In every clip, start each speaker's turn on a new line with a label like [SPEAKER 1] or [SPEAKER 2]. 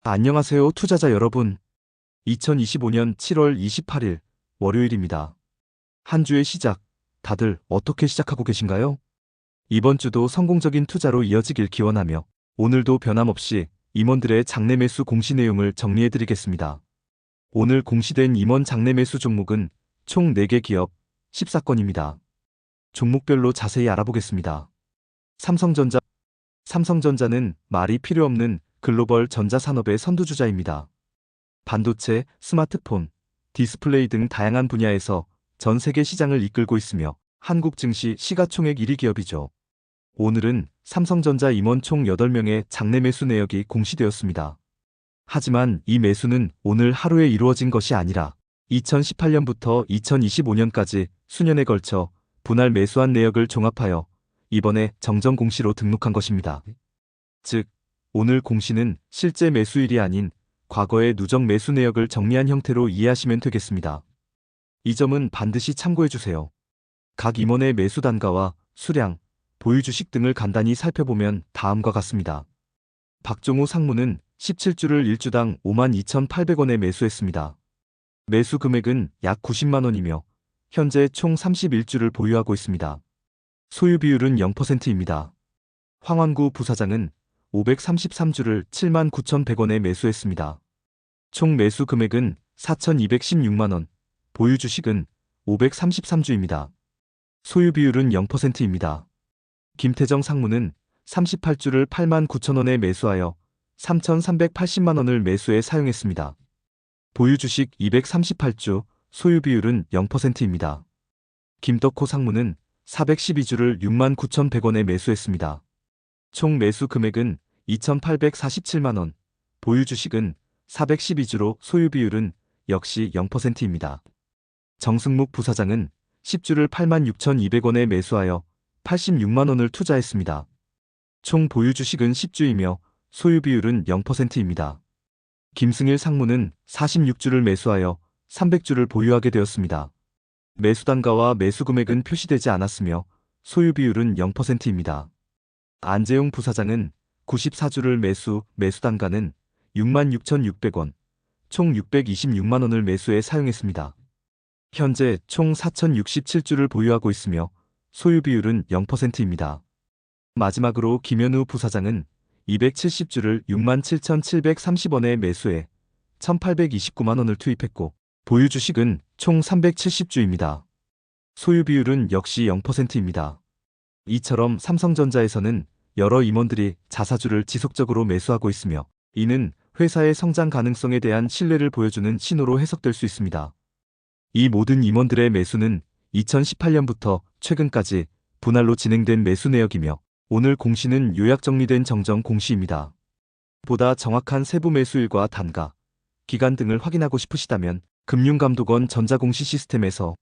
[SPEAKER 1] 안녕하세요, 투자자 여러분. 2025년 7월 28일 월요일입니다. 한 주의 시작, 다들 어떻게 시작하고 계신가요? 이번 주도 성공적인 투자로 이어지길 기원하며 오늘도 변함없이 임원들의 장내 매수 공시 내용을 정리해 드리겠습니다. 오늘 공시된 임원 장내 매수 종목은 총 4개 기업 14건입니다. 종목별로 자세히 알아보겠습니다. 삼성전자. 삼성전자는 말이 필요 없는 글로벌 전자산업의 선두주자입니다. 반도체, 스마트폰, 디스플레이 등 다양한 분야에서 전 세계 시장을 이끌고 있으며 한국 증시 시가총액 1위 기업이죠. 오늘은 삼성전자 임원 총 8명의 장내 매수 내역이 공시되었습니다. 하지만 이 매수는 오늘 하루에 이루어진 것이 아니라 2018년부터 2025년까지 수년에 걸쳐 분할 매수한 내역을 종합하여 이번에 정정 공시로 등록한 것입니다. 즉, 오늘 공시는 실제 매수일이 아닌 과거의 누적 매수 내역을 정리한 형태로 이해하시면 되겠습니다. 이 점은 반드시 참고해주세요. 각 임원의 매수 단가와 수량, 보유 주식 등을 간단히 살펴보면 다음과 같습니다. 박종우 상무는 17주를 1주당 52,800원에 매수했습니다. 매수 금액은 약 90만원이며 현재 총 31주를 보유하고 있습니다. 소유 비율은 0%입니다. 황완구 부사장은 533주를 79,100원에 매수했습니다. 총 매수 금액은 4,216만원, 보유 주식은 533주입니다. 소유 비율은 0%입니다. 김태정 상무는 38주를 89,000원에 매수하여 3,380만원을 매수에 사용했습니다. 보유 주식 238주, 소유 비율은 0%입니다. 김덕호 상무는 412주를 69,100원에 매수했습니다. 총 매수 금액은 2,847만원, 보유 주식은 412주로 소유 비율은 역시 0%입니다. 정승묵 부사장은 10주를 86,200원에 매수하여 86만원을 투자했습니다. 총 보유 주식은 10주이며 소유 비율은 0%입니다. 김승일 상무는 46주를 매수하여 300주를 보유하게 되었습니다. 매수 단가와 매수 금액은 표시되지 않았으며 소유 비율은 0%입니다. 안재용 부사장은 94주를 매수 단가는 66,600원, 총 626만원을 매수에 사용했습니다. 현재 총 4,067주를 보유하고 있으며 소유 비율은 0%입니다. 마지막으로 김현우 부사장은 270주를 67,730원에 매수해 1,829만원을 투입했고 보유 주식은 총 370주입니다. 소유 비율은 역시 0%입니다. 이처럼 삼성전자에서는 여러 임원들이 자사주를 지속적으로 매수하고 있으며 이는 회사의 성장 가능성에 대한 신뢰를 보여주는 신호로 해석될 수 있습니다. 이 모든 임원들의 매수는 2018년부터 최근까지 분할로 진행된 매수 내역이며 오늘 공시는 요약 정리된 정정 공시입니다. 보다 정확한 세부 매수일과 단가, 기간 등을 확인하고 싶으시다면 금융감독원 전자공시 시스템에서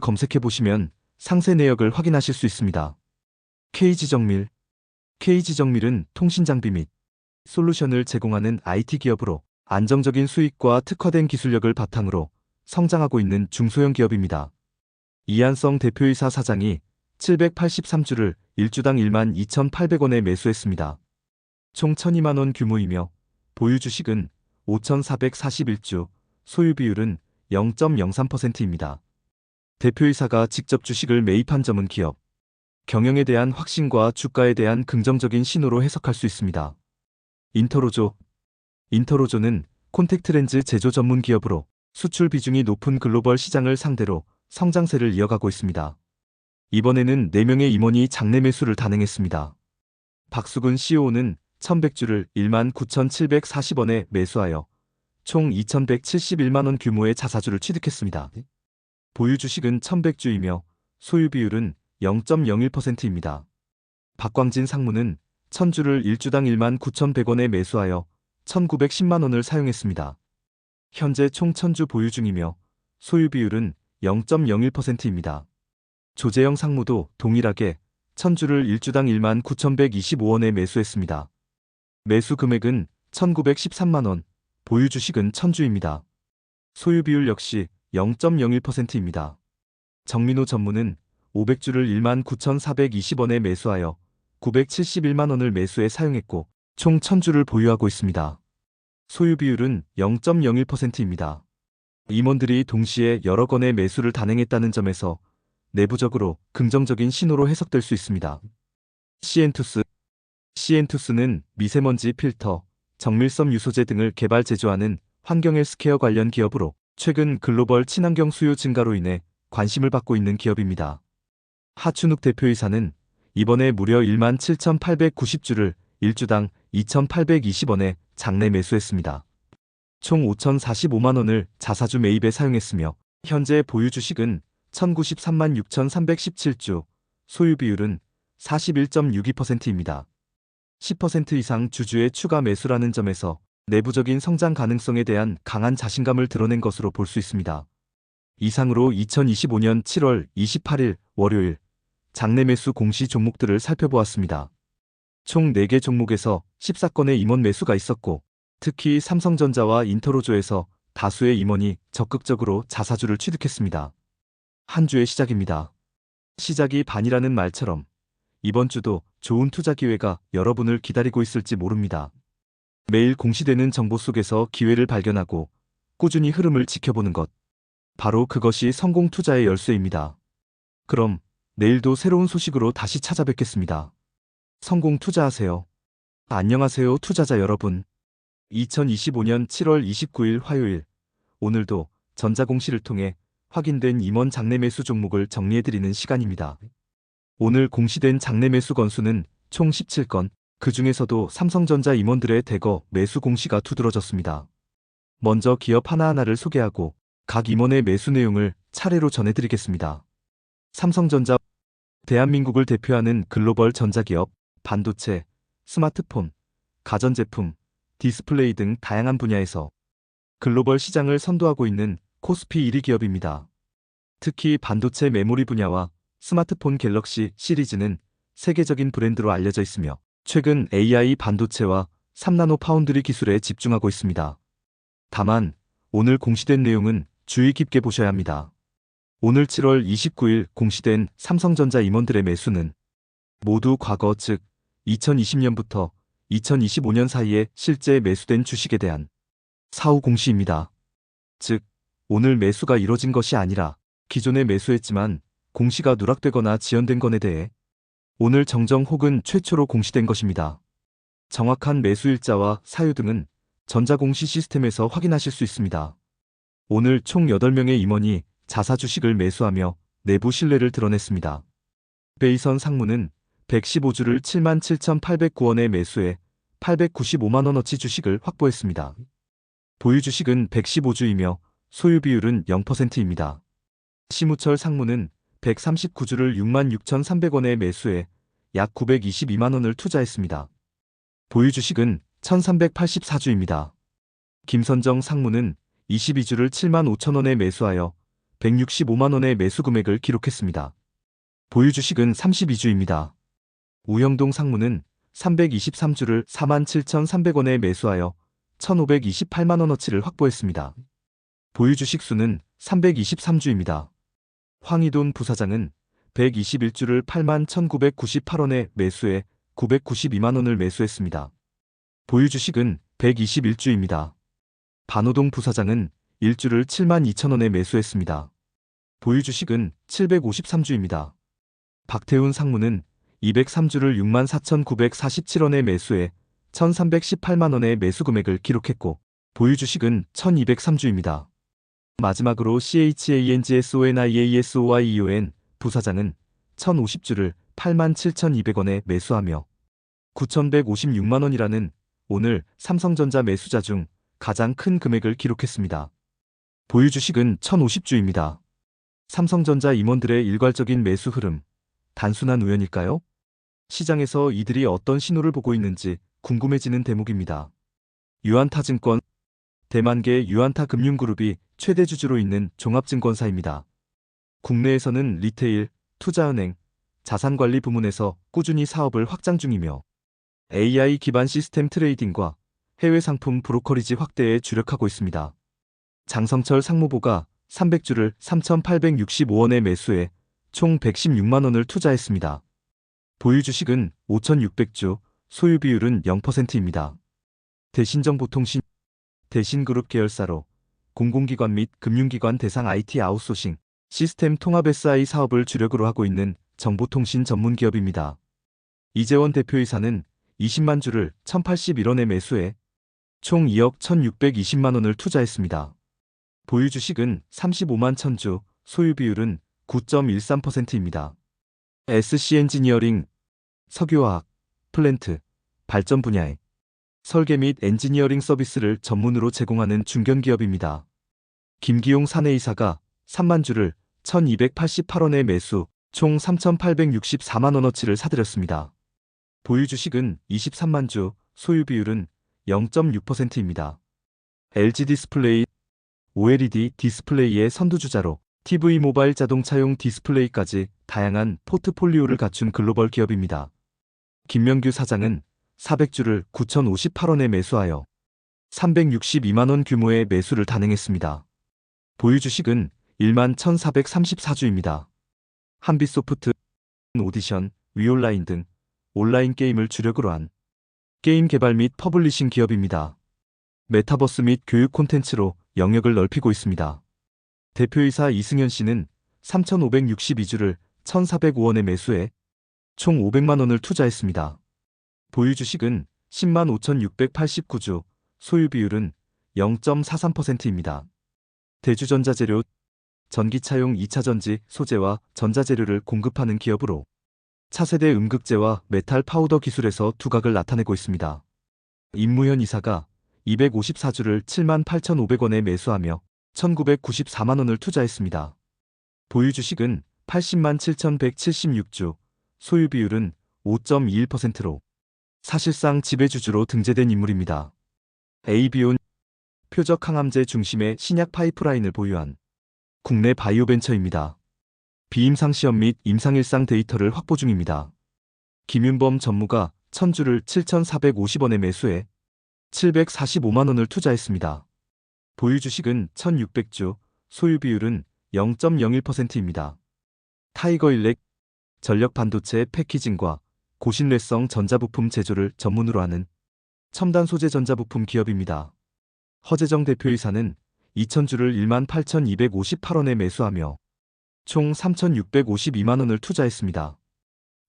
[SPEAKER 1] 검색해보시면 상세 내역을 확인하실 수 있습니다. KG정밀. KG정밀은 통신장비 및 솔루션을 제공하는 IT 기업으로 안정적인 수익과 특화된 기술력을 바탕으로 성장하고 있는 중소형 기업입니다. 이한성 대표이사 사장이 783주를 1주당 12,800원에 매수했습니다. 총 1,002만원 규모이며 보유 주식은 5,441주, 소유 비율은 0.03%입니다. 대표이사가 직접 주식을 매입한 점은 기업 경영에 대한 확신과 주가에 대한 긍정적인 신호로 해석할 수 있습니다. 인터로조. 인터로조는 콘택트렌즈 제조 전문 기업으로 수출 비중이 높은 글로벌 시장을 상대로 성장세를 이어가고 있습니다. 이번에는 4명의 임원이 장내 매수를 단행했습니다. 박수근 CEO는 1,100주를 19,740원에 매수하여 총 2,171만원 규모의 자사주를 취득했습니다. 보유 주식은 1,100주이며 소유 비율은 0.01%입니다. 박광진 상무는 1,000주를 1주당 19,100원에 매수하여 1,910만원을 사용했습니다. 현재 총 1,000주 보유 중이며 소유 비율은 0.01%입니다. 조재영 상무도 동일하게 1,000주를 1주당 19,125원에 매수했습니다. 매수 금액은 1,913만원, 보유 주식은 1,000주입니다. 소유 비율 역시 0.01%입니다. 정민호 전무는 500주를 19,420원에 매수하여 971만원을 매수에 사용했고 총 1,000주를 보유하고 있습니다. 소유 비율은 0.01%입니다. 임원들이 동시에 여러 건의 매수를 단행했다는 점에서 내부적으로 긍정적인 신호로 해석될 수 있습니다. 시엔투스 시엔투스는 미세먼지 필터, 정밀섬 유소제 등을 개발 제조하는 환경 헬스케어 관련 기업으로 최근 글로벌 친환경 수요 증가로 인해 관심을 받고 있는 기업입니다. 하춘욱 대표이사는 이번에 무려 17,890주를 1주당 2,820원에 장내 매수했습니다. 총 5,045만 원을 자사주 매입에 사용했으며 현재 보유 주식은 1,093만 6,317주, 소유 비율은 41.62%입니다. 10% 이상 주주의 추가 매수라는 점에서 내부적인 성장 가능성에 대한 강한 자신감을 드러낸 것으로 볼 수 있습니다. 이상으로 2025년 7월 28일 월요일 장내 매수 공시 종목들을 살펴보았습니다. 총 4개 종목에서 14건의 임원 매수가 있었고 특히 삼성전자와 인터로조에서 다수의 임원이 적극적으로 자사주를 취득했습니다. 한 주의 시작입니다. 시작이 반이라는 말처럼 이번 주도 좋은 투자 기회가 여러분을 기다리고 있을지 모릅니다. 매일 공시되는 정보 속에서 기회를 발견하고 꾸준히 흐름을 지켜보는 것. 바로 그것이 성공 투자의 열쇠입니다. 그럼 내일도 새로운 소식으로 다시 찾아뵙겠습니다. 성공 투자하세요. 안녕하세요, 투자자 여러분. 2025년 7월 29일 화요일, 오늘도 전자공시를 통해 확인된 임원 장내 매수 종목을 정리해드리는 시간입니다. 오늘 공시된 장내 매수 건수는 총 17건, 그 중에서도 삼성전자 임원들의 대거 매수 공시가 두드러졌습니다. 먼저 기업 하나하나를 소개하고 각 임원의 매수 내용을 차례로 전해드리겠습니다. 삼성전자, 대한민국을 대표하는 글로벌 전자기업, 반도체, 스마트폰, 가전제품, 디스플레이 등 다양한 분야에서 글로벌 시장을 선도하고 있는 코스피 1위 기업입니다. 특히 반도체 메모리 분야와 스마트폰 갤럭시 시리즈는 세계적인 브랜드로 알려져 있으며 최근 AI 반도체와 3나노 파운드리 기술에 집중하고 있습니다. 다만 오늘 공시된 내용은 주의 깊게 보셔야 합니다. 오늘 7월 29일 공시된 삼성전자 임원들의 매수는 모두 과거 즉 2020년부터 2025년 사이에 실제 매수된 주식에 대한 사후 공시입니다. 즉 오늘 매수가 이뤄진 것이 아니라 기존에 매수했지만 공시가 누락되거나 지연된 건에 대해 오늘 정정 혹은 최초로 공시된 것입니다. 정확한 매수 일자와 사유 등은 전자공시 시스템에서 확인하실 수 있습니다. 오늘 총 8명의 임원이 자사 주식을 매수하며 내부 신뢰를 드러냈습니다. 베이선 상무는 115주를 77,809원에 매수해 895만 원어치 주식을 확보했습니다. 보유 주식은 115주이며 소유 비율은 0%입니다. 심우철 상무는 139주를 66,300원에 매수해 약 922만 원을 투자했습니다. 보유 주식은 1,384주입니다. 김선정 상무는 22주를 75,000원에 매수하여 165만 원의 매수 금액을 기록했습니다. 보유 주식은 32주입니다. 우영동 상무는 323주를 47,300원에 매수하여 1,528만 원어치를 확보했습니다. 보유 주식 수는 323주입니다. 황희돈 부사장은 121주를 81,998원에 매수해 992만 원을 매수했습니다. 보유 주식은 121주입니다. 반호동 부사장은 1주를 72,000원에 매수했습니다. 보유 주식은 753주입니다. 박태훈 상무는 203주를 64,947원에 매수해 1,318만 원의 매수 금액을 기록했고 보유 주식은 1,203주입니다. 마지막으로 CHANGSONIASOYEON 부사장은 1,050주를 87,200원에 매수하며 9,156만 원이라는 오늘 삼성전자 매수자 중 가장 큰 금액을 기록했습니다. 보유 주식은 1,050주입니다. 삼성전자 임원들의 일괄적인 매수 흐름, 단순한 우연일까요? 시장에서 이들이 어떤 신호를 보고 있는지 궁금해지는 대목입니다. 유안타증권, 대만계 유안타금융그룹이 최대 주주로 있는 종합증권사입니다. 국내에서는 리테일, 투자은행, 자산관리 부문에서 꾸준히 사업을 확장 중이며 AI 기반 시스템 트레이딩과 해외 상품 브로커리지 확대에 주력하고 있습니다. 장성철 상무보가 300주를 3,865원에 매수해 총 116만 원을 투자했습니다. 보유 주식은 5,600주, 소유 비율은 0%입니다. 대신정보통신 대신그룹 계열사로 공공기관 및 금융기관 대상 IT 아웃소싱, 시스템 통합 SI 사업을 주력으로 하고 있는 정보통신 전문 기업입니다. 이재원 대표이사는 20만 주를 1,081원에 매수해 총 2억 1,620만 원을 투자했습니다. 보유 주식은 35만 1,000주, 소유 비율은 9.13%입니다. SC 엔지니어링, 석유화학, 플랜트, 발전 분야의 설계 및 엔지니어링 서비스를 전문으로 제공하는 중견기업입니다. 김기용 사내이사가 3만 주를 1,288원에 매수, 총 3,864만 원어치를 사들였습니다. 보유 주식은 23만 주, 소유 비율은 0.6%입니다. LG 디스플레이, OLED 디스플레이의 선두주자로 TV 모바일 자동차용 디스플레이까지 다양한 포트폴리오를 갖춘 글로벌 기업입니다. 김명규 사장은 400주를 9,058원에 매수하여 362만 원 규모의 매수를 단행했습니다. 보유 주식은 1만 1,434주입니다. 한빛소프트, 오디션, 위온라인 등 온라인 게임을 주력으로 한 게임 개발 및 퍼블리싱 기업입니다. 메타버스 및 교육 콘텐츠로 영역을 넓히고 있습니다. 대표이사 이승현 씨는 3,562주를 1,405원에 매수해 총 500만 원을 투자했습니다. 보유 주식은 10만 5,689주, 소유 비율은 0.43%입니다. 대주전자재료, 전기차용 2차전지 소재와 전자재료를 공급하는 기업으로 차세대 음극재와 메탈 파우더 기술에서 두각을 나타내고 있습니다. 임무현 이사가 254주를 7만 8,500원에 매수하며 1,994만 원을 투자했습니다. 보유 주식은 80만 7,176주, 소유 비율은 5.21%로 사실상 지배주주로 등재된 인물입니다. AB온, 표적 항암제 중심의 신약 파이프라인을 보유한 국내 바이오벤처입니다. 비임상 시험 및 임상일상 데이터를 확보 중입니다. 김윤범 전무가 1,000주를 7,450원에 매수해 745만 원을 투자했습니다. 보유 주식은 1,600주, 소유 비율은 0.01%입니다. 타이거일렉, 전력 반도체 패키징과 고신뢰성 전자부품 제조를 전문으로 하는 첨단 소재 전자부품 기업입니다. 허재정 대표이사는 2,000주를 1만 8,258원에 매수하며 총 3,652만 원을 투자했습니다.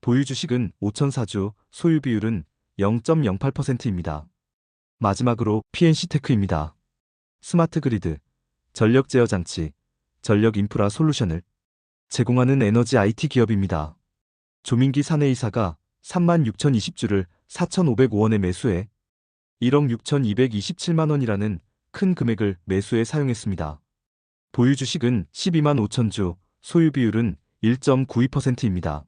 [SPEAKER 1] 보유 주식은 5,004주, 소유 비율은 0.08%입니다. 마지막으로 PNC테크입니다. 스마트 그리드, 전력 제어 장치, 전력 인프라 솔루션을 제공하는 에너지 IT 기업입니다. 조민기 사내이사가 36,020주를 4,505원에 매수해 1억 6,227만 원이라는 큰 금액을 매수에 사용했습니다. 보유 주식은 12만 5천주, 소유 비율은 1.92%입니다.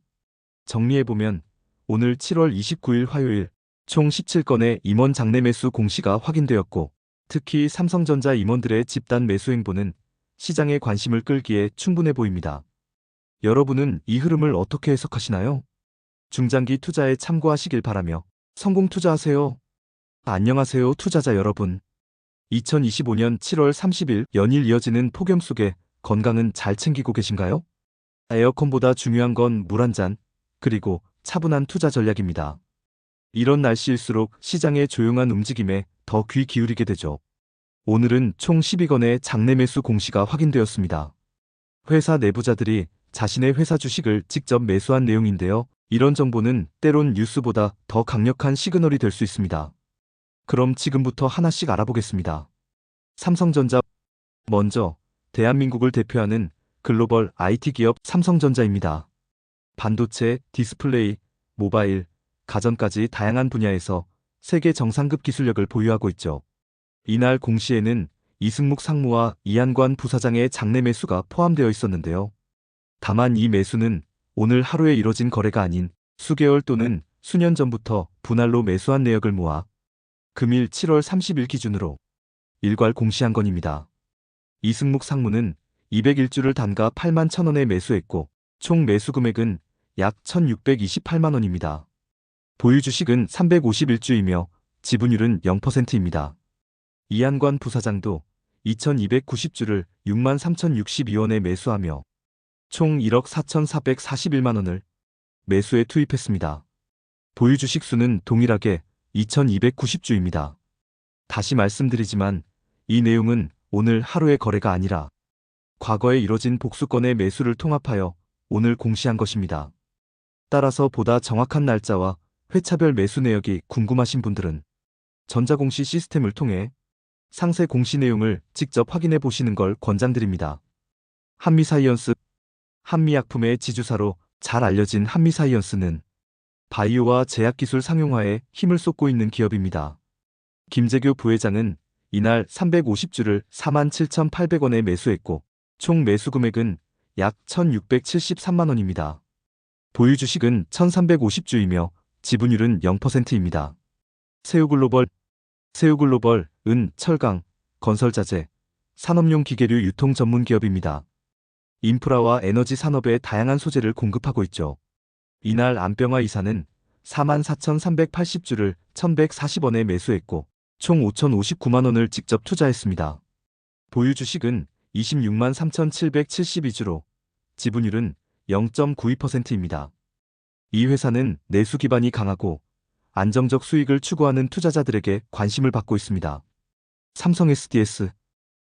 [SPEAKER 1] 정리해보면 오늘 7월 29일 화요일 총 17건의 임원 장내 매수 공시가 확인되었고, 특히 삼성전자 임원들의 집단 매수 행보는 시장의 관심을 끌기에 충분해 보입니다. 여러분은 이 흐름을 어떻게 해석하시나요? 중장기 투자에 참고하시길 바라며 성공 투자하세요. 안녕하세요 투자자 여러분. 2025년 7월 30일 연일 이어지는 폭염 속에 건강은 잘 챙기고 계신가요? 에어컨보다 중요한 건 물 한 잔, 그리고 차분한 투자 전략입니다. 이런 날씨일수록 시장의 조용한 움직임에 더 귀 기울이게 되죠. 오늘은 총 12건의 장내 매수 공시가 확인되었습니다. 회사 내부자들이 자신의 회사 주식을 직접 매수한 내용인데요. 이런 정보는 때론 뉴스보다 더 강력한 시그널이 될 수 있습니다. 그럼 지금부터 하나씩 알아보겠습니다. 삼성전자. 먼저 대한민국을 대표하는 글로벌 IT 기업 삼성전자입니다. 반도체, 디스플레이, 모바일, 가전까지 다양한 분야에서 세계 정상급 기술력을 보유하고 있죠. 이날 공시에는 이승묵 상무와 이한관 부사장의 장내 매수가 포함되어 있었는데요. 다만 이 매수는 오늘 하루에 이뤄진 거래가 아닌 수개월 또는 수년 전부터 분할로 매수한 내역을 모아 금일 7월 30일 기준으로 일괄 공시한 건입니다. 이승묵 상무는 201주를 단가 8만 1,000원에 매수했고 총 매수 금액은 약 1,628만 원입니다. 보유 주식은 351주이며 지분율은 0%입니다. 이한관 부사장도 2,290주를 6만 3,062원에 매수하며 총 1억 4,441만 원을 매수에 투입했습니다. 보유 주식 수는 동일하게 2,290주입니다. 다시 말씀드리지만 이 내용은 오늘 하루의 거래가 아니라 과거에 이뤄진 복수건의 매수를 통합하여 오늘 공시한 것입니다. 따라서 보다 정확한 날짜와 회차별 매수 내역이 궁금하신 분들은 전자공시 시스템을 통해 상세 공시 내용을 직접 확인해 보시는 걸 권장드립니다. 한미사이언스. 한미약품의 지주사로 잘 알려진 한미사이언스는 바이오와 제약기술 상용화에 힘을 쏟고 있는 기업입니다. 김재규 부회장은 이날 350주를 47,800원에 매수했고 총 매수 금액은 약 1,673만 원입니다. 보유 주식은 1,350주이며 지분율은 0%입니다. 세우글로벌. 세우글로벌은 철강, 건설자재, 산업용 기계류 유통 전문 기업입니다. 인프라와 에너지 산업에 다양한 소재를 공급하고 있죠. 이날 안병화 이사는 44,380주를 1,140원에 매수했고 총 5,059만 원을 직접 투자했습니다. 보유 주식은 26만 3,772주로 지분율은 0.92%입니다. 이 회사는 내수 기반이 강하고 안정적 수익을 추구하는 투자자들에게 관심을 받고 있습니다. 삼성 SDS.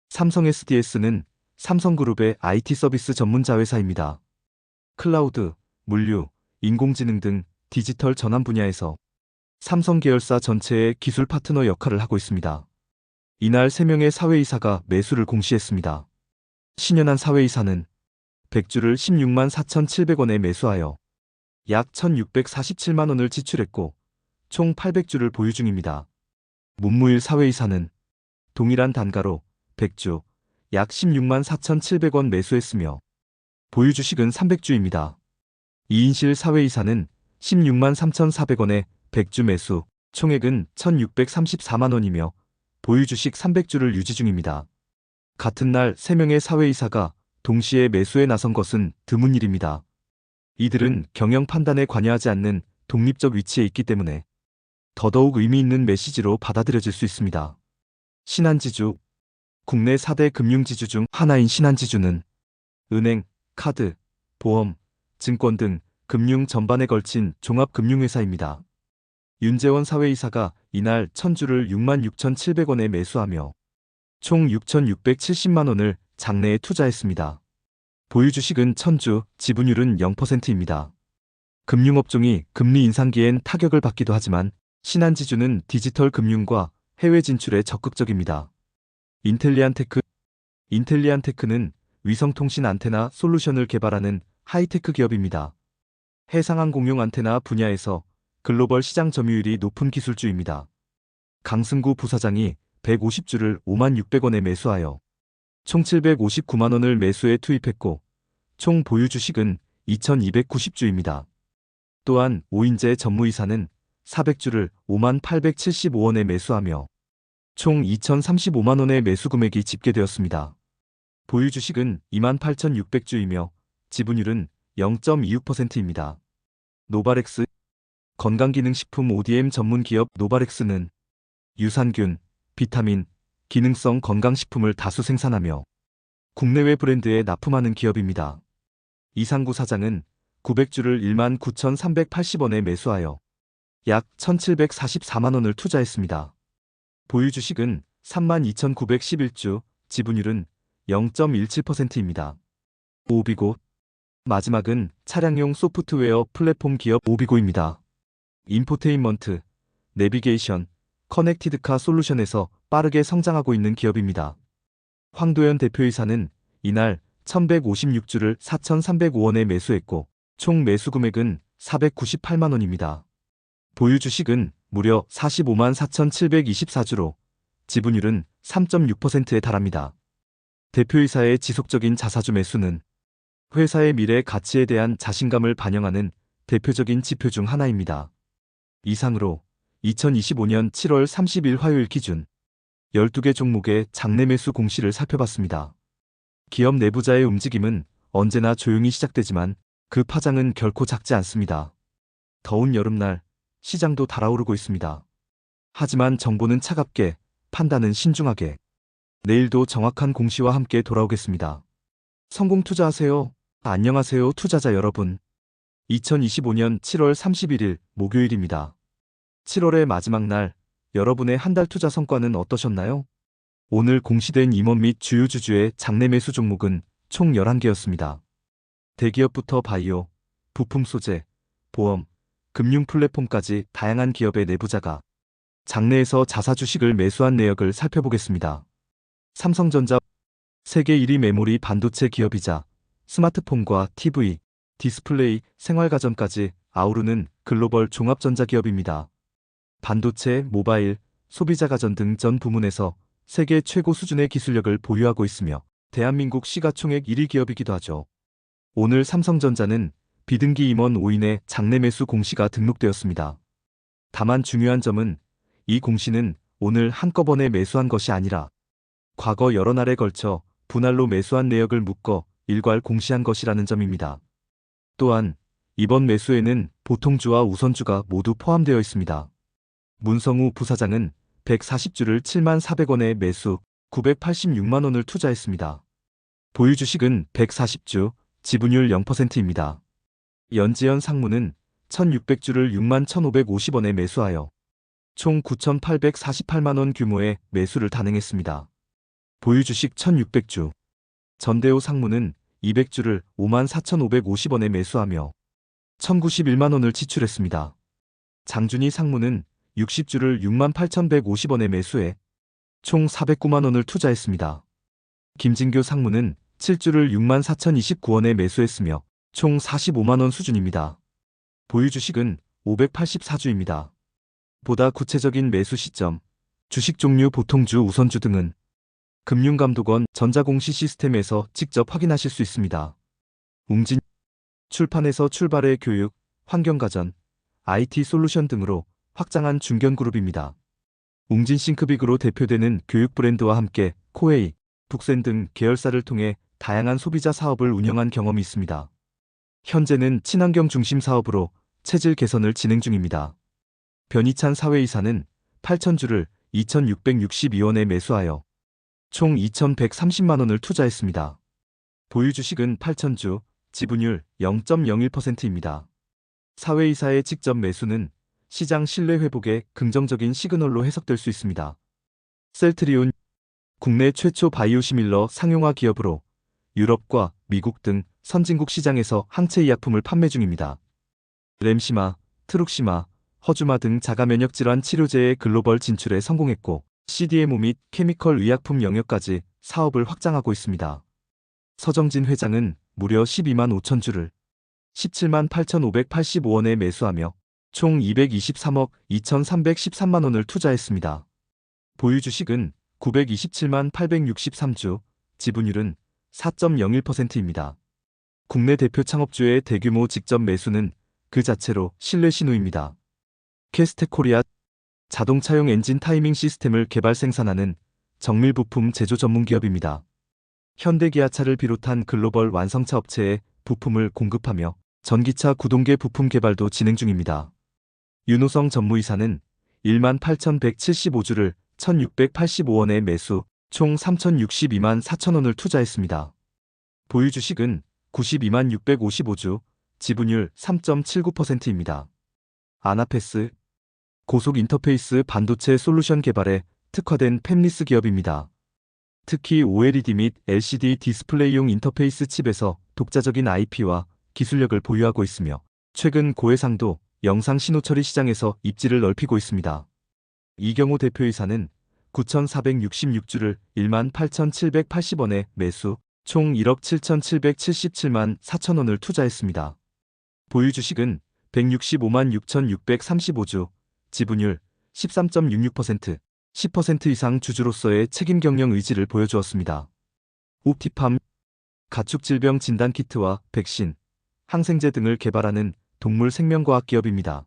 [SPEAKER 1] 삼성 SDS는 삼성그룹의 IT 서비스 전문 자회사입니다. 클라우드, 물류, 인공지능 등 디지털 전환 분야에서 삼성 계열사 전체의 기술 파트너 역할을 하고 있습니다. 이날 3명의 사회이사가 매수를 공시했습니다. 신현한 사회이사는 100주를 16만 4,700원에 매수하여 약 1,647만 원을 지출했고 총 800주를 보유 중입니다. 문무일 사회이사는 동일한 단가로 100주 약 16만 4,700원 매수했으며 보유 주식은 300주입니다. 이인실 사회이사는 16만 3,400원에 100주 매수, 총액은 1,634만 원이며 보유 주식 300주를 유지 중입니다. 같은 날 3명의 사회이사가 동시에 매수에 나선 것은 드문 일입니다. 이들은 경영 판단에 관여하지 않는 독립적 위치에 있기 때문에 더더욱 의미 있는 메시지로 받아들여질 수 있습니다. 신한지주. 국내 4대 금융지주 중 하나인 신한지주는 은행, 카드, 보험, 증권 등 금융 전반에 걸친 종합금융회사입니다. 윤재원 사회이사가 이날 1,000주를 66,700원에 매수하며 총 6,670만 원을 장내에 투자했습니다. 보유 주식은 1,000주, 지분율은 0%입니다. 금융업종이 금리 인상기엔 타격을 받기도 하지만 신한지주는 디지털 금융과 해외 진출에 적극적입니다. 인텔리안테크. 인텔리안테크는 위성통신 안테나 솔루션을 개발하는 하이테크 기업입니다. 해상항 공용 안테나 분야에서 글로벌 시장 점유율이 높은 기술주입니다. 강승구 부사장이 150주를 5만 600원에 매수하여 총 759만 원을 매수에 투입했고 총 보유 주식은 2,290주입니다. 또한 오인재 전무이사는 400주를 5만 875원에 매수하며 총 2,035만 원의 매수 금액이 집계되었습니다. 보유 주식은 28,600주이며 지분율은 0.26%입니다. 노바렉스. 건강기능식품 ODM 전문 기업 노바렉스는 유산균, 비타민, 기능성 건강식품을 다수 생산하며 국내외 브랜드에 납품하는 기업입니다. 이상구 사장은 900주를 1만 9,380원에 매수하여 약 1,744만 원을 투자했습니다. 보유 주식은 32,911주, 지분율은 0.17%입니다. 오비고. 마지막은 차량용 소프트웨어 플랫폼 기업 오비고입니다. 인포테인먼트, 내비게이션, 커넥티드카 솔루션에서 빠르게 성장하고 있는 기업입니다. 황도현 대표이사는 이날 1,156주를 4,305원에 매수했고 총 매수 금액은 498만 원입니다. 보유 주식은 무려 45만 4,724주로 지분율은 3.6%에 달합니다. 대표이사의 지속적인 자사주 매수는 회사의 미래 가치에 대한 자신감을 반영하는 대표적인 지표 중 하나입니다. 이상으로 2025년 7월 30일 화요일 기준 12개 종목의 장내 매수 공시를 살펴봤습니다. 기업 내부자의 움직임은 언제나 조용히 시작되지만 그 파장은 결코 작지 않습니다. 더운 여름날 시장도 달아오르고 있습니다. 하지만 정보는 차갑게, 판단은 신중하게. 내일도 정확한 공시와 함께 돌아오겠습니다. 성공 투자하세요. 안녕하세요 투자자 여러분. 2025년 7월 31일 목요일입니다. 7월의 마지막 날, 여러분의 한 달 투자 성과는 어떠셨나요? 오늘 공시된 임원 및 주요 주주의 장내 매수 종목은 총 11개였습니다. 대기업부터 바이오, 부품 소재, 보험, 금융 플랫폼까지 다양한 기업의 내부자가 장내에서 자사 주식을 매수한 내역을 살펴보겠습니다. 삼성전자, 세계 1위 메모리 반도체 기업이자 스마트폰과 TV, 디스플레이, 생활가전까지 아우르는 글로벌 종합전자기업입니다. 반도체, 모바일, 소비자가전 등 전 부문에서 세계 최고 수준의 기술력을 보유하고 있으며 대한민국 시가총액 1위 기업이기도 하죠. 오늘 삼성전자는 비등기 임원 5인의 장내 매수 공시가 등록되었습니다. 다만 중요한 점은 이 공시는 오늘 한꺼번에 매수한 것이 아니라 과거 여러 날에 걸쳐 분할로 매수한 내역을 묶어 일괄 공시한 것이라는 점입니다. 또한 이번 매수에는 보통주와 우선주가 모두 포함되어 있습니다. 문성우 부사장은 140주를 74,400원에 매수 986만원을 투자했습니다. 보유 주식은 140주, 지분율 0%입니다. 연지연 상무는 1600주를 61,550원에 매수하여 총 9,848만원 규모의 매수를 단행했습니다. 보유 주식 1600주. 전대호 상무는 200주를 54,550원에 매수하며 1,091만원을 지출했습니다. 장준희 상무는 60주를 68,150원에 매수해 총 409만원을 투자했습니다. 김진교 상무는 7주를 64,029원에 매수했으며 총 45만원 수준입니다. 보유 주식은 584주입니다. 보다 구체적인 매수 시점, 주식 종류 보통주 우선주 등은 금융감독원 전자공시 시스템에서 직접 확인하실 수 있습니다. 웅진 출판에서 출발의 교육, 환경가전, IT 솔루션 등으로 확장한 중견그룹입니다. 웅진 싱크빅으로 대표되는 교육 브랜드와 함께 코웨이, 북센 등 계열사를 통해 다양한 소비자 사업을 운영한 경험이 있습니다. 현재는 친환경 중심 사업으로 체질 개선을 진행 중입니다. 변희찬 사회이사는 8,000주를 2,662원에 매수하여 총 2,130만원을 투자했습니다. 보유 주식은 8,000주, 지분율 0.01%입니다. 사회이사의 직접 매수는 시장 신뢰 회복에 긍정적인 시그널로 해석될 수 있습니다. 셀트리온, 국내 최초 바이오시밀러 상용화 기업으로 유럽과 미국 등 선진국 시장에서 항체 의약품을 판매 중입니다. 램시마, 트룩시마, 허주마 등 자가면역 질환 치료제의 글로벌 진출에 성공했고 CDMO 및 케미컬 의약품 영역까지 사업을 확장하고 있습니다. 서정진 회장은 무려 12만 5천주를 17만 8,585원에 매수하며 총 223억 2,313만원을 투자했습니다. 보유 주식은 927만 863주, 지분율은 4.01%입니다. 국내 대표 창업주의 대규모 직접 매수는 그 자체로 신뢰 신호입니다. 캐스텍코리아, 자동차용 엔진 타이밍 시스템을 개발 생산하는 정밀 부품 제조 전문 기업입니다. 현대기아차를 비롯한 글로벌 완성차 업체에 부품을 공급하며 전기차 구동계 부품 개발도 진행 중입니다. 윤호성 전무이사는 18,175주를 1,685원에 매수, 총 3,062만 4천원을 투자했습니다. 보유 주식은 92만 655주, 지분율 3.79%입니다. 아나페스, 고속 인터페이스 반도체 솔루션 개발에 특화된 팹리스 기업입니다. 특히 OLED 및 LCD 디스플레이용 인터페이스 칩에서 독자적인 IP와 기술력을 보유하고 있으며 최근 고해상도 영상 신호 처리 시장에서 입지를 넓히고 있습니다. 이경호 대표이사는 9,466주를 18,780원에 매수, 총 1억 7,777만 4천원을 투자했습니다. 보유 주식은 165만 6,635주, 지분율 13.66%, 10% 이상 주주로서의 책임 경영 의지를 보여주었습니다. 옵티팜, 가축질병 진단 키트와 백신, 항생제 등을 개발하는 동물 생명과학 기업입니다.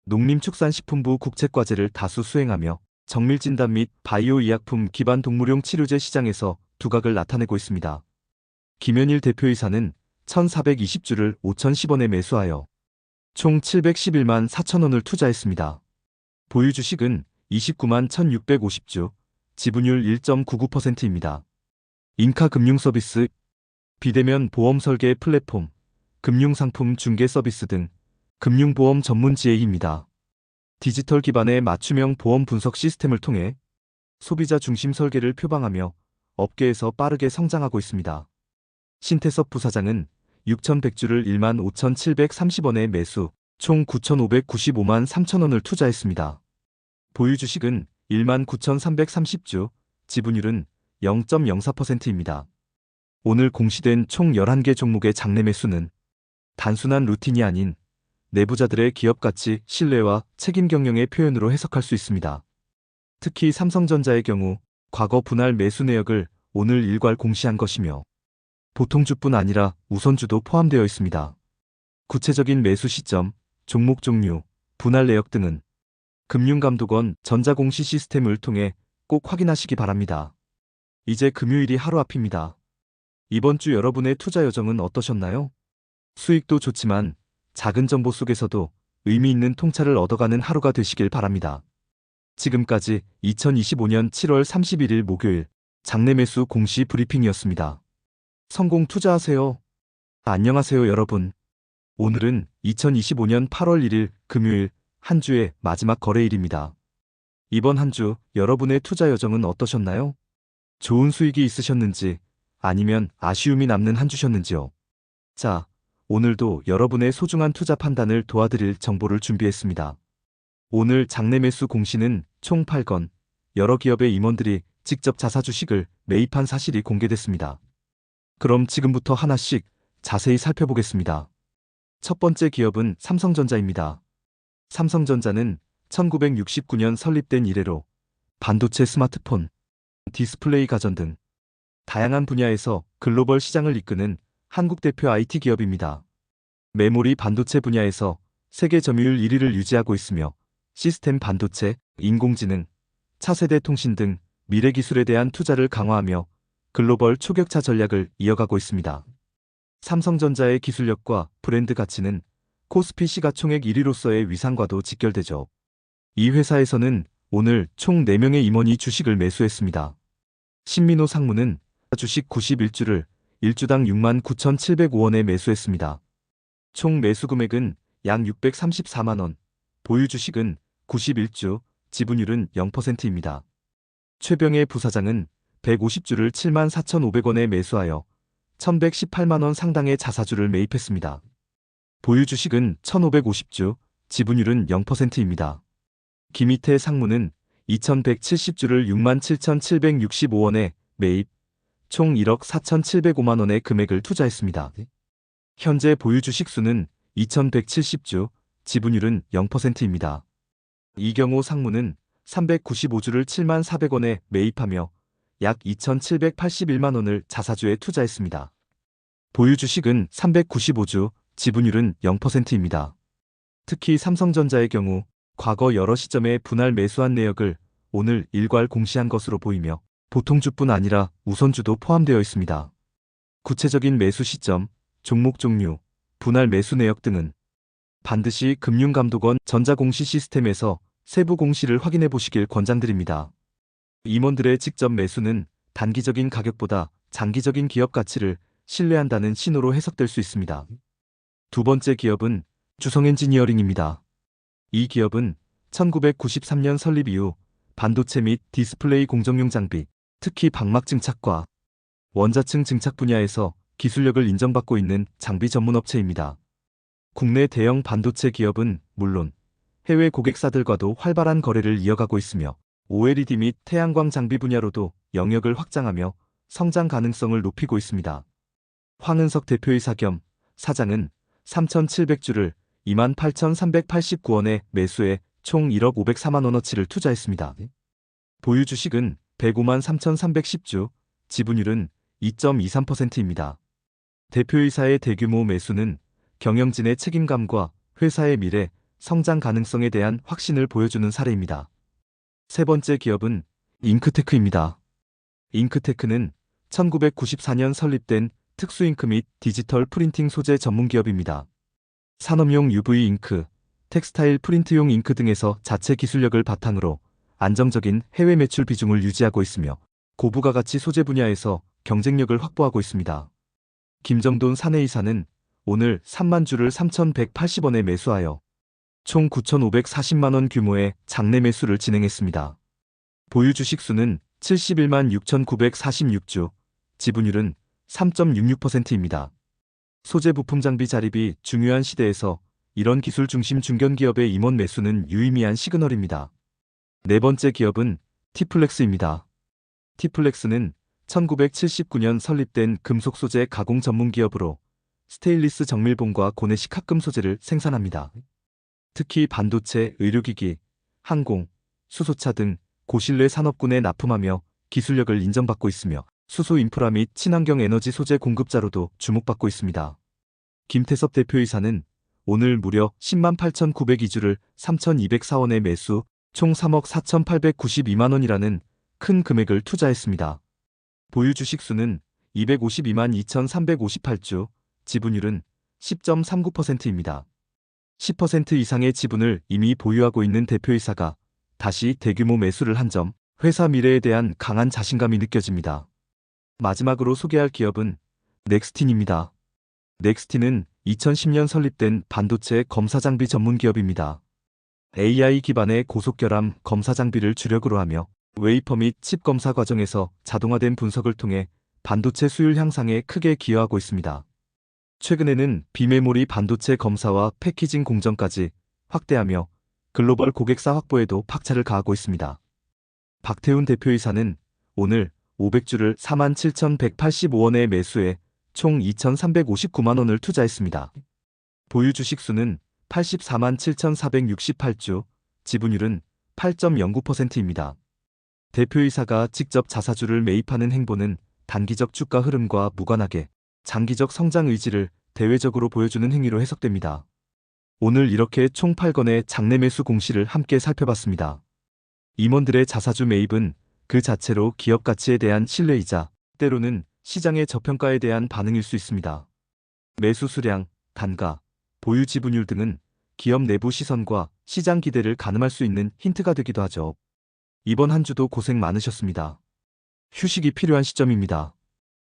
[SPEAKER 1] 농림축산식품부 국책과제를 다수 수행하며 정밀진단 및 바이오 의약품 기반 동물용 치료제 시장에서 두각을 나타내고 있습니다. 김현일 대표이사는 1,420주를 5,010원에 매수하여 총 711만 4천원을 투자했습니다. 보유 주식은 29만 1,650주, 지분율 1.99%입니다. 인카금융서비스, 비대면 보험 설계 플랫폼, 금융상품 중개 서비스 등 금융보험 전문 지회입니다. 디지털 기반의 맞춤형 보험 분석 시스템을 통해 소비자 중심 설계를 표방하며 업계에서 빠르게 성장하고 있습니다. 신태섭 부사장은 6,100주를 15,730원에 매수, 총 9,595만 3천원을 투자했습니다. 보유 주식은 19,330주, 지분율은 0.04%입니다. 오늘 공시된 총 11개 종목의 장내 매수는 단순한 루틴이 아닌 내부자들의 기업 가치, 신뢰와 책임 경영의 표현으로 해석할 수 있습니다. 특히 삼성전자의 경우 과거 분할 매수 내역을 오늘 일괄 공시한 것이며 보통주뿐 아니라 우선주도 포함되어 있습니다. 구체적인 매수 시점, 종목 종류, 분할 내역 등은 금융감독원 전자공시 시스템을 통해 꼭 확인하시기 바랍니다. 이제 금요일이 하루 앞입니다. 이번 주 여러분의 투자 여정은 어떠셨나요? 수익도 좋지만 작은 정보 속에서도 의미 있는 통찰을 얻어가는 하루가 되시길 바랍니다. 지금까지 2025년 7월 31일 목요일 장내 매수 공시 브리핑이었습니다. 성공 투자하세요. 안녕하세요 여러분. 오늘은 2025년 8월 1일 금요일 한 주의 마지막 거래일입니다. 이번 한 주 여러분의 투자 여정은 어떠셨나요? 좋은 수익이 있으셨는지 아니면 아쉬움이 남는 한 주셨는지요? 자, 오늘도 여러분의 소중한 투자 판단을 도와드릴 정보를 준비했습니다. 오늘 장내 매수 공시는 총 8건, 여러 기업의 임원들이 직접 자사 주식을 매입한 사실이 공개됐습니다. 그럼 지금부터 하나씩 자세히 살펴보겠습니다. 첫 번째 기업은 삼성전자입니다. 삼성전자는 1969년 설립된 이래로 반도체, 스마트폰, 디스플레이 가전 등 다양한 분야에서 글로벌 시장을 이끄는 한국 대표 IT 기업입니다. 메모리 반도체 분야에서 세계 점유율 1위를 유지하고 있으며 시스템 반도체, 인공지능, 차세대 통신 등 미래 기술에 대한 투자를 강화하며 글로벌 초격차 전략을 이어가고 있습니다. 삼성전자의 기술력과 브랜드 가치는 코스피 시가총액 1위로서의 위상과도 직결되죠. 이 회사에서는 오늘 총 4명의 임원이 주식을 매수했습니다. 신민호 상무는 주식 91주를 1주당 69,705원에 매수했습니다. 총 매수 금액은 약 634만원, 보유 주식은 91주, 지분율은 0%입니다. 최병혜 부사장은 150주를 74,500원에 매수하여 1,118만원 상당의 자사주를 매입했습니다. 보유 주식은 1,550주, 지분율은 0%입니다. 김희태 상무는 2,170주를 67,765원에 매입, 총 1억 4,705만원의 금액을 투자했습니다. 현재 보유 주식 수는 2,170주, 지분율은 0%입니다. 이경호 상무는 395주를 74,000원에 매입하며 약 2,781만원을 자사주에 투자했습니다. 보유 주식은 395주, 지분율은 0%입니다. 특히 삼성전자의 경우 과거 여러 시점에 분할 매수한 내역을 오늘 일괄 공시한 것으로 보이며 보통주뿐 아니라 우선주도 포함되어 있습니다. 구체적인 매수 시점, 종목 종류, 분할 매수 내역 등은 반드시 금융감독원 전자공시 시스템에서 세부 공시를 확인해 보시길 권장드립니다. 임원들의 직접 매수는 단기적인 가격보다 장기적인 기업 가치를 신뢰한다는 신호로 해석될 수 있습니다. 두 번째 기업은 주성엔지니어링입니다. 이 기업은 1993년 설립 이후 반도체 및 디스플레이 공정용 장비, 특히 방막 증착과 원자층 증착 분야에서 기술력을 인정받고 있는 장비 전문 업체입니다. 국내 대형 반도체 기업은 물론 해외 고객사들과도 활발한 거래를 이어가고 있으며 OLED 및 태양광 장비 분야로도 영역을 확장하며 성장 가능성을 높이고 있습니다. 황은석 대표이사 겸 사장은 3,700주를 28,389원에 매수해 총 1억 504만원어치를 투자했습니다. 보유 주식은 105만 3,310주, 지분율은 2.23%입니다. 대표이사의 대규모 매수는 경영진의 책임감과 회사의 미래, 성장 가능성에 대한 확신을 보여주는 사례입니다. 세 번째 기업은 잉크테크입니다. 잉크테크는 1994년 설립된 특수잉크 및 디지털 프린팅 소재 전문 기업입니다. 산업용 UV 잉크, 텍스타일 프린트용 잉크 등에서 자체 기술력을 바탕으로 안정적인 해외 매출 비중을 유지하고 있으며 고부가가치 소재 분야에서 경쟁력을 확보하고 있습니다. 김정돈 사내이사는 오늘 3만 주를 3,180원에 매수하여 총 9,540만원 규모의 장내 매수를 진행했습니다. 보유 주식 수는 71만 6,946주, 지분율은 3.66%입니다. 소재 부품 장비 자립이 중요한 시대에서 이런 기술 중심 중견기업의 임원 매수는 유의미한 시그널입니다. 네 번째 기업은 티플렉스입니다. 티플렉스는 1979년 설립된 금속 소재 가공 전문 기업으로 스테인리스 정밀봉과 고내식 합금 소재를 생산합니다. 특히 반도체, 의료기기, 항공, 수소차 등 고실내 산업군에 납품하며 기술력을 인정받고 있으며 수소 인프라 및 친환경 에너지 소재 공급자로도 주목받고 있습니다. 김태섭 대표이사는 오늘 무려 10만 8,902주를 3,204원에 매수, 총 3억 4,892만 원이라는 큰 금액을 투자했습니다. 보유 주식 수는 252만 2,358주, 지분율은 10.39%입니다. 10% 이상의 지분을 이미 보유하고 있는 대표이사가 다시 대규모 매수를 한 점, 회사 미래에 대한 강한 자신감이 느껴집니다. 마지막으로 소개할 기업은 넥스틴입니다. 넥스틴은 2010년 설립된 반도체 검사 장비 전문 기업입니다. AI 기반의 고속결함 검사 장비를 주력으로 하며 웨이퍼 및 칩 검사 과정에서 자동화된 분석을 통해 반도체 수율 향상에 크게 기여하고 있습니다. 최근에는 비메모리 반도체 검사와 패키징 공정까지 확대하며 글로벌 고객사 확보에도 박차를 가하고 있습니다. 박태훈 대표이사는 오늘 500주를 47,185원에 매수해 총 2,359만 원을 투자했습니다. 보유 주식 수는 84만 7,468주, 지분율은 8.09%입니다. 대표이사가 직접 자사주를 매입하는 행보는 단기적 주가 흐름과 무관하게 장기적 성장 의지를 대외적으로 보여주는 행위로 해석됩니다. 오늘 이렇게 총 8건의 장내 매수 공시를 함께 살펴봤습니다. 임원들의 자사주 매입은 그 자체로 기업 가치에 대한 신뢰이자 때로는 시장의 저평가에 대한 반응일 수 있습니다. 매수 수량, 단가, 보유 지분율 등은 기업 내부 시선과 시장 기대를 가늠할 수 있는 힌트가 되기도 하죠. 이번 한 주도 고생 많으셨습니다. 휴식이 필요한 시점입니다.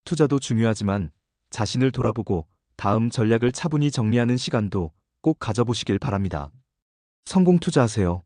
[SPEAKER 1] 투자도 중요하지만 자신을 돌아보고 다음 전략을 차분히 정리하는 시간도 꼭 가져보시길 바랍니다. 성공 투자하세요.